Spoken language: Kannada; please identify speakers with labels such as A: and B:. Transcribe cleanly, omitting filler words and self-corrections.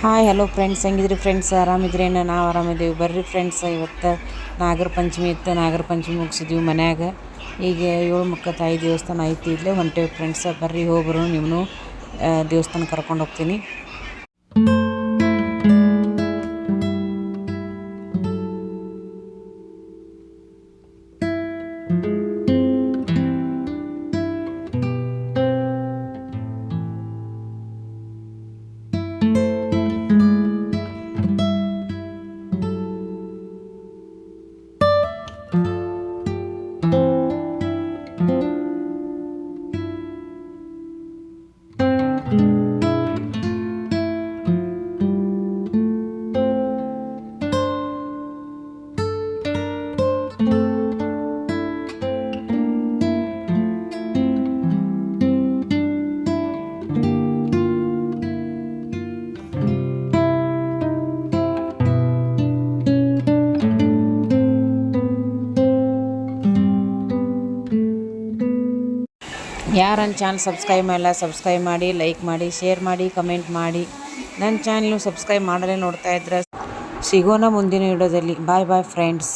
A: ಹಾಯ್ ಹಲೋ ಫ್ರೆಂಡ್ಸ್, ಹೆಂಗಿದ್ರಿ ಫ್ರೆಂಡ್ಸ್? ಆರಾಮಿದ್ರೇನು? ನಾವು ಆರಾಮಿದ್ದೀವಿ. ಬರ್ರಿ ಫ್ರೆಂಡ್ಸ್, ಇವತ್ತು ನಾಗರ ಪಂಚಮಿ ಇತ್ತು. ನಾಗರ ಪಂಚಮಿ ಮುಗಿಸಿದ್ವಿ ಮನ್ಯಾಗ. ಈಗ 7 ತಾಯಿ ದೇವಸ್ಥಾನ ಐತಿ, ಇಲ್ಲೇ ಹೊಂಟೇವಿ ಫ್ರೆಂಡ್ಸ್. ಬರ್ರಿ ಹೋಗ್ಬರು, ನೀವು ದೇವಸ್ಥಾನ ಕರ್ಕೊಂಡು ಹೋಗ್ತೀನಿ. ಯಾರು ನನ್ನ ಚಾನಲ್ ಸಬ್ಸ್ಕ್ರೈಬ್ ಮಾಡಿಲ್ಲ, ಸಬ್ಸ್ಕ್ರೈಬ್ ಮಾಡಿ, ಲೈಕ್ ಮಾಡಿ, ಶೇರ್ ಮಾಡಿ, ಕಮೆಂಟ್ ಮಾಡಿ. ನನ್ನ ಚಾನಲ್ನು ಸಬ್ಸ್ಕ್ರೈಬ್ ಮಾಡಲೇ ನೋಡ್ತಾ ಇದ್ರೆ ಸಿಗೋಣ ಮುಂದಿನ ವಿಡಿಯೋದಲ್ಲಿ. ಬಾಯ್ ಬಾಯ್ ಫ್ರೆಂಡ್ಸ್.